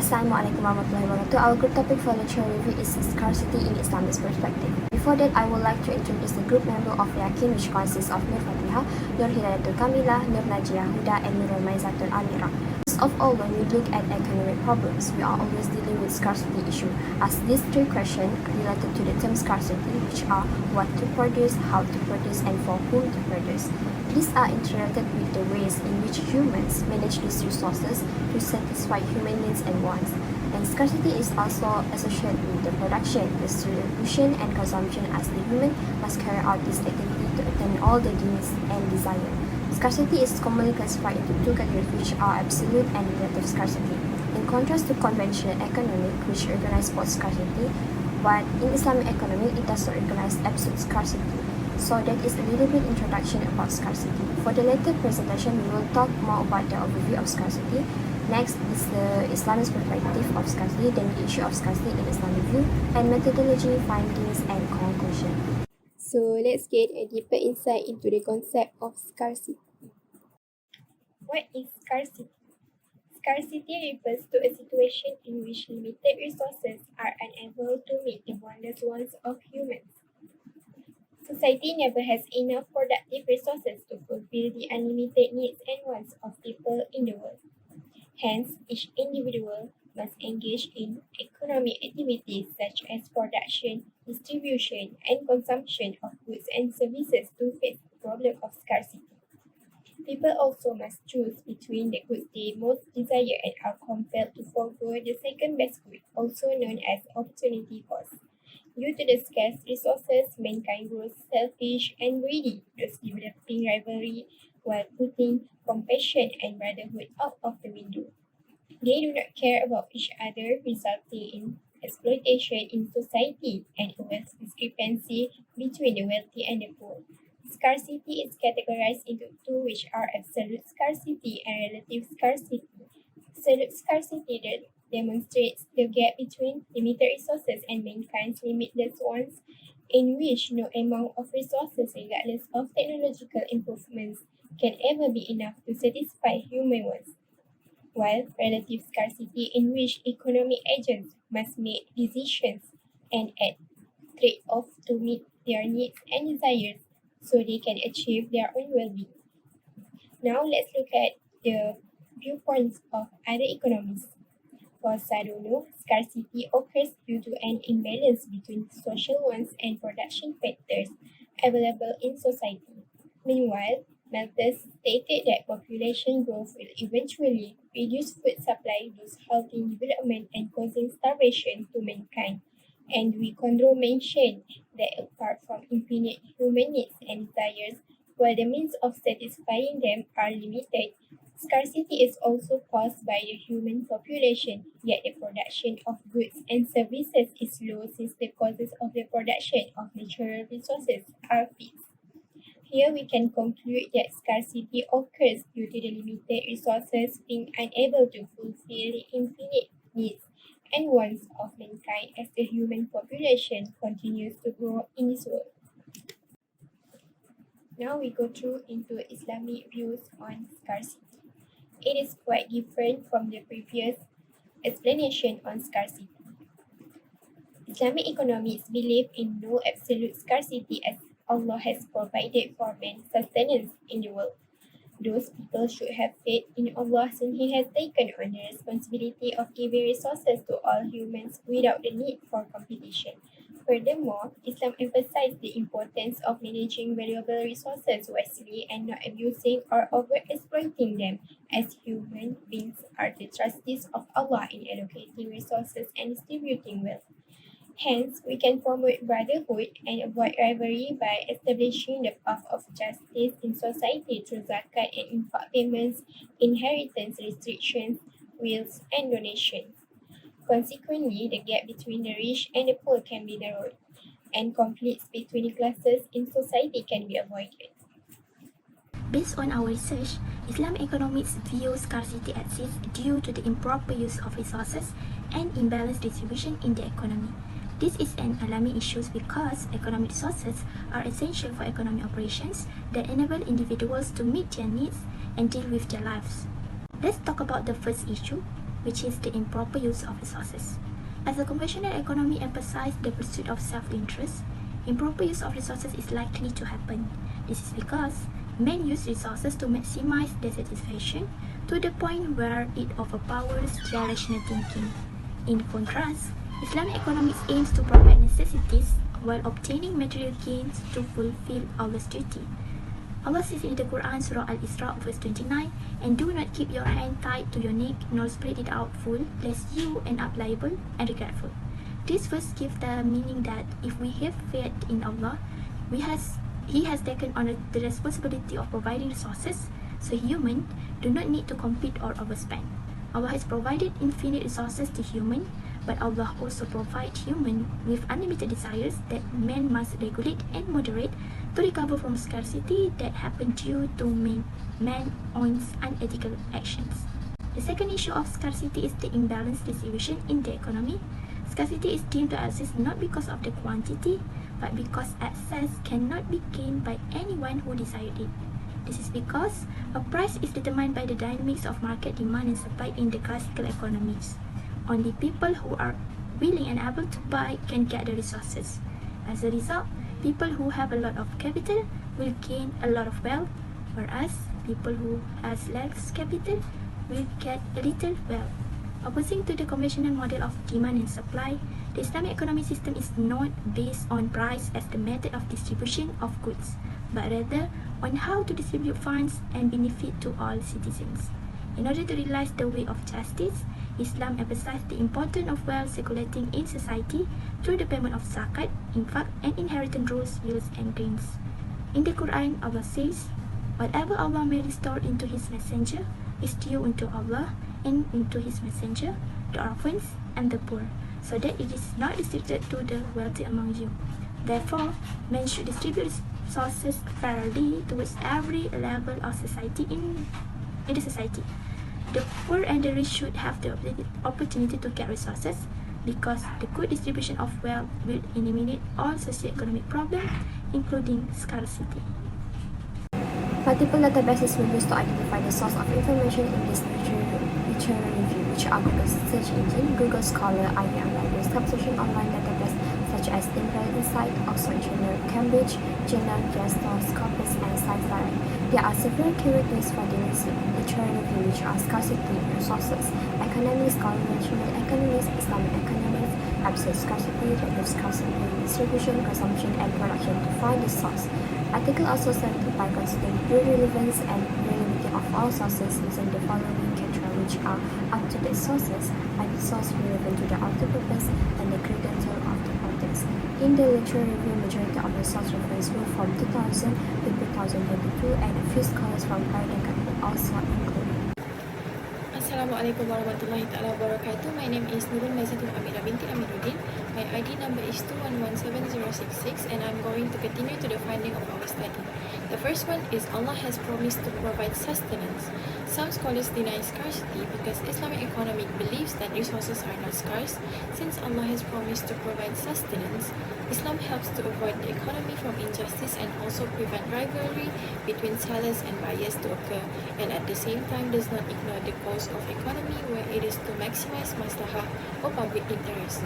Assalamualaikum warahmatullahi wabarakatuh. Our group topic for lecture review is scarcity in Islamic perspective. Before that, I would like to introduce the group member of ECON, which consists of Nur Fatihah, Nur HidayatulKamilah, Nur Najihah Huda, and Maizatul Amirah. First of all, when we look at economic problems, we are always dealing with scarcity issue, as these three questions related to the term scarcity, which are what to produce, how to produce, and for whom to produce. These are interrelated with the ways in which humans manage these resources to satisfy human needs and wants. And scarcity is also associated with the production, distribution, and consumption, as the human must carry out this activity to attain all the needs and desires. Scarcity is commonly classified into two categories, which are absolute and relative scarcity. In contrast to conventional economic, which recognizes both scarcity, but in Islamic economy, it does not recognize absolute scarcity. So that is a little bit introduction about scarcity. For the later presentation, we will talk more about the overview of scarcity. Next is the Islamic perspective of scarcity, then the issue of scarcity in Islamic view, and methodology, findings, and conclusion. So let's get a deeper insight into the concept of scarcity. What is scarcity? Scarcity refers to a situation in which limited resources are unable to meet the boundless wants of humans. Society never has enough productive resources to fulfill the unlimited needs and wants of people in the world. Hence, each individual must engage in economic activities such as production, distribution, and consumption of goods and services to face the problem of scarcity. People also must choose between the goods they most desire and are compelled to forego the second best good, also known as opportunity cost. Due to the scarce resources, mankind grows selfish and greedy, thus developing rivalry while putting compassion and brotherhood out of the window. They do not care about each other, resulting in exploitation in society and a wealth discrepancy between the wealthy and the poor. Scarcity is categorized into two, which are absolute scarcity and relative scarcity. Absolute scarcity demonstrates the gap between limited resources and mankind's limitless wants, in which no amount of resources, regardless of technological improvements, can ever be enough to satisfy human wants. While relative scarcity, in which economic agents must make decisions and act trade-off to meet their needs and desires so they can achieve their own well-being. Now let's look at the viewpoints of other economies. For Sadono, scarcity occurs due to an imbalance between social wants and production factors available in society. Meanwhile, Malthus stated that population growth will eventually reduce food supply, thus halting development and causing starvation to mankind. And Condro mentioned that apart from infinite human needs and desires, while the means of satisfying them are limited, scarcity is also caused by the human population, yet the production of goods and services is low since the causes of the production of natural resources are fixed. Here we can conclude that scarcity occurs due to the limited resources being unable to fulfill the infinite needs and wants of mankind as the human population continues to grow in this world. Now we go through into Islamic views on scarcity. It is quite different from the previous explanation on scarcity. Islamic economists believe in no absolute scarcity as Allah has provided for man's sustenance in the world. Those people should have faith in Allah since He has taken on the responsibility of giving resources to all humans without the need for competition. Furthermore, Islam emphasizes the importance of managing valuable resources wisely and not abusing or overexploiting them, as human beings are the trustees of Allah in allocating resources and distributing wealth. Hence, we can promote brotherhood and avoid rivalry by establishing the path of justice in society through zakat and infaq payments, inheritance restrictions, wills, and donations. Consequently, the gap between the rich and the poor can be narrowed, and conflicts between the classes in society can be avoided. Based on our research, Islamic economics view scarcity exists due to the improper use of resources and imbalanced distribution in the economy. This is an alarming issue because economic resources are essential for economic operations that enable individuals to meet their needs and deal with their lives. Let's talk about the first issue, which is the improper use of resources. As the conventional economy emphasizes the pursuit of self-interest, improper use of resources is likely to happen. This is because men use resources to maximize their satisfaction to the point where it overpowers their rational thinking. In contrast, Islamic economics aims to provide necessities while obtaining material gains to fulfill Allah's duty. Allah says in the Quran, Surah Al-Isra, verse 29, "And do not keep your hand tied to your neck, nor spread it out full, lest you end up liable and regretful." This verse gives the meaning that if we have faith in Allah, He has taken on the responsibility of providing resources, so humans do not need to compete or overspend. Allah has provided infinite resources to humans, but Allah also provides humans with unlimited desires that man must regulate and moderate to recover from scarcity that happen due to man's unethical actions. The second issue of scarcity is the imbalanced distribution in the economy. Scarcity is deemed to exist not because of the quantity, but because access cannot be gained by anyone who desired it. This is because a price is determined by the dynamics of market demand and supply in the classical economies. Only people who are willing and able to buy can get the resources. As a result, people who have a lot of capital will gain a lot of wealth, whereas people who has less capital will get a little wealth. Opposing to the conventional model of demand and supply, the Islamic economic system is not based on price as the method of distribution of goods, but rather on how to distribute funds and benefit to all citizens. In order to realize the way of justice, Islam emphasizes the importance of wealth circulating in society through the payment of zakat, infaq, and inheritance rules, wills, and gains. In the Quran, Allah says, "Whatever Allah may restore into His messenger is due unto Allah and into His messenger, the orphans and the poor, so that it is not distributed to the wealthy among you. Therefore, men should distribute resources fairly towards every level of society in the society. The poor and the rich should have the opportunity to get resources, because the good distribution of wealth will eliminate all socio-economic problems, including scarcity." Multiple databases were used to identify the source of information in this literature review, which are Google's search engine, Google Scholar, IBM Libraries, subscription online database such as Imperial Insight, Oxford Journal, Cambridge Journal, JSTOR, Scopus, and Science Direct. There are several keyword lists for the literature review, which are scarcity, resources, economics, conventional economies, Islamic economics, absolute scarcity, relative scarcity, distribution, consumption, and production. To find the source, article also selected by considering pure relevance and relevance of all sources using the following criteria, which are up-to-date sources, and source relevant to the author purpose, and the credential of the authors. In the literature review, majority of the source reference were from 2000 to 2022, and a few scholars from private company also included. Assalamualaikum warahmatullahi ta'ala wabarakatuh. My name is Maizatul Amirah Binti Ali. My ID number is 2117066, and I'm going to continue to the finding of our study. The first one is Allah has promised to provide sustenance. Some scholars deny scarcity because Islamic economic believes that resources are not scarce. Since Allah has promised to provide sustenance, Islam helps to avoid the economy from injustice and also prevent rivalry between sellers and buyers to occur, and at the same time does not ignore the goals of economy where it is to maximize maslahah or public interest.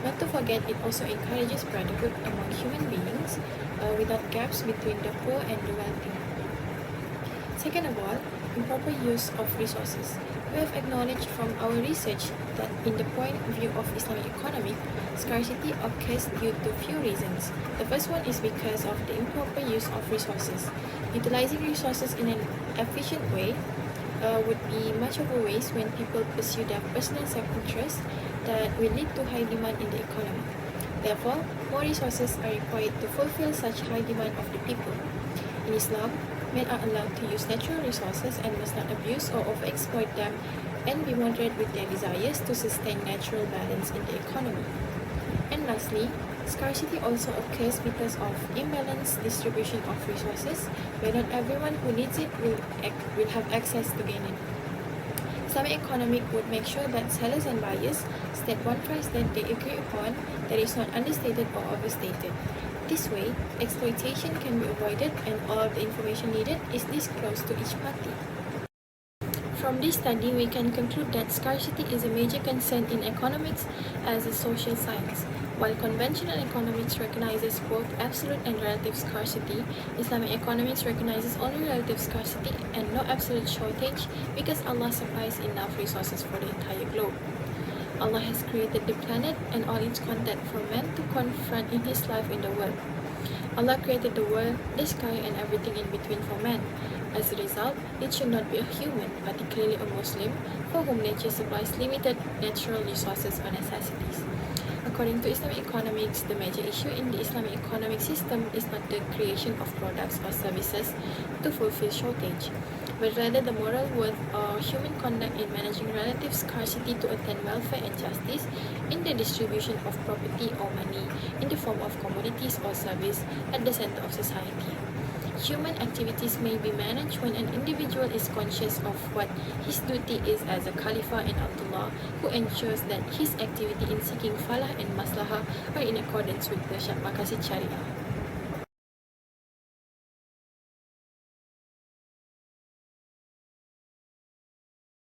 Not to forget, it also encourages brotherhood among human beings without gaps between the poor and the wealthy. Second of all, improper use of resources. We have acknowledged from our research that in the point of view of Islamic economy, scarcity occurs due to few reasons. The first one is because of the improper use of resources. Utilizing resources in an efficient way would be much of a waste when people pursue their personal self-interest that will lead to high demand in the economy. Therefore, more resources are required to fulfill such high demand of the people. In Islam, men are allowed to use natural resources and must not abuse or overexploit them, and be moderate with their desires to sustain natural balance in the economy. And lastly, scarcity also occurs because of imbalanced distribution of resources, where not everyone who needs it will have access to gain it. Islamic economic would make sure that sellers and buyers state one price that they agree upon that is not understated or overstated. This way, exploitation can be avoided and all of the information needed is disclosed to each party. From this study, we can conclude that scarcity is a major concern in economics as a social science. While conventional economics recognizes both absolute and relative scarcity, Islamic economics recognizes only relative scarcity and no absolute shortage because Allah supplies enough resources for the entire globe. Allah has created the planet and all its content for man to confront in his life in the world. Allah created the world, the sky, and everything in between for man. As a result, it should not be a human, particularly a Muslim, for whom nature supplies limited natural resources or necessities. According to Islamic economics, the major issue in the Islamic economic system is not the creation of products or services to fulfill shortage, but rather the moral worth or human conduct in managing relative scarcity to attain welfare and justice in the distribution of property or money in the form of commodities or service at the center of society. Human activities may be managed when an individual is conscious of what his duty is as a Khalifa and Abdullah, who ensures that his activity in seeking falah and maslahah are in accordance with the maqasid Sharia.